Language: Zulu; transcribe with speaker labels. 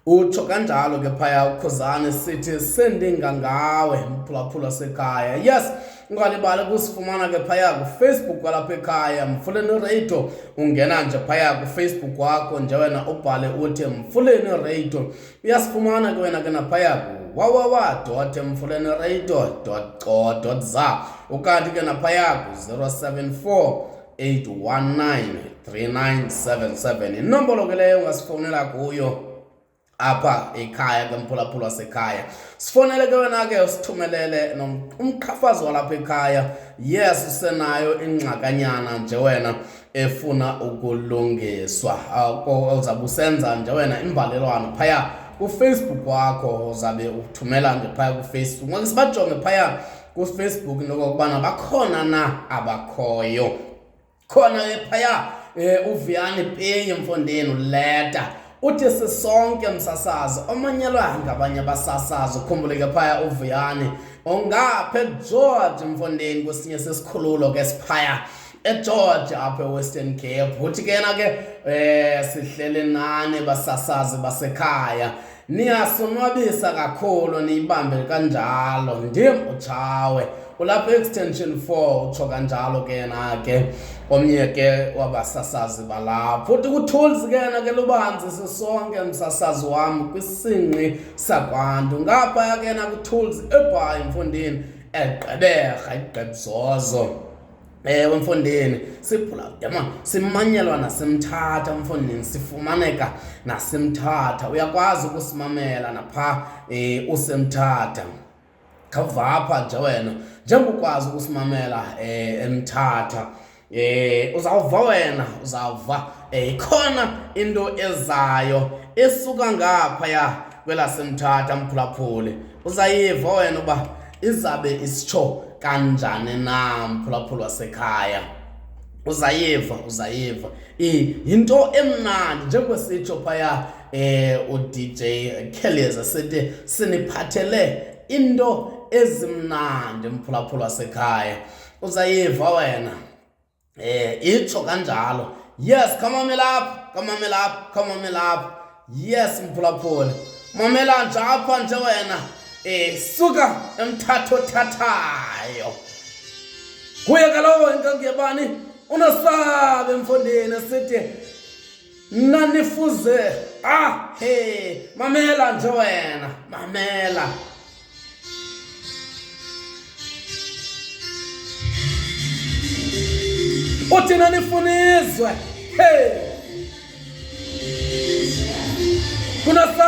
Speaker 1: Utsho kanjalo ke phaya uKhuzani sithi sendinga ngawe mphulaphula sekhaya. Yes, ungalibali kusifumana ke phaya kuFacebook kwalapha ekhaya Mfuleni Radio. Ungena nje phaya kuFacebook wakho nje wena ubhale uthi Mfuleni Radio. Uyasifumana ke wena ke naphaya www.mfuleniradio.co.za. Ukanti ke naphaya ku 074-819-3977 inombolo ke leyo ungasifonela kuyo apha ekhaya ke mphulaphula sekhaya. Sifonele ke wena ke usithumelele umqhafazo walapha ekhaya. Yes, usenayo ingxakanyana nje wena efuna ukulungiswa. Uzabe usenza nje wena imbalelwano phaya kuFacebook wakho, uzabe uthumela nje phaya kuFacebook. Ngeke sibajonge phaya kuFacebook nokubana bakhona na abakhoyo. Khona phaya uViyani Peye Mfondeni uleta uthi sisonke msasazi omanyelwa ngabanye abasasazi. Ukhumbuleke phaya uViyani ongapha eGeorge Mfondeni kwesinye sesikhululo ke siphaya eGeorge apha eWestern Cape. Uthi ke na ke sihlele nani basasazi basekhaya, niyasonwabisa kakhulu niyibambe kanjalo. Ndim uTshawe ulapha extension 4 utsho kanjalo ke na ke omnye ke wabasasazi balapho. Uthi kuTools ke na ke lubanzi sisonke msasazi wami kwisinqi sakwantu ngapha ke na kuTools eBhayi Mfondeni eGqeberha iGqebzozo. Mfondeni siphula yama simanyelwa nasemthatha Mfondeni, sifumaneka nasemthatha. Uyakwazi ukusimamela napha usemthatha. Khawuvapha nje wena njengokwazi ukusimamela emthatha. Uzawuva wena uzawuva ikhona into ezayo esuka ngapha ya kwelasemthatha mphulaphuli. Uzayiva wena uba izabe isitsho kanjani na mphulaphuli wasekhaya. Uzayiva into emnandi njengokusitsho phaya uDJ Kelly's sithi siniphathele into ezimnandi mphulaphuli wasekhaya. Uzayiva wena itsho kanjalo. Yes, kamamela apha. Yes mphulaphuli mamela nje apha nje wena suka emthatho thathayo. Kuye kalowo inkangu yebani unosabe Mfondeni sithi nanifuze mamela nje wena mamela. Uthi nanifunizwe kunosabe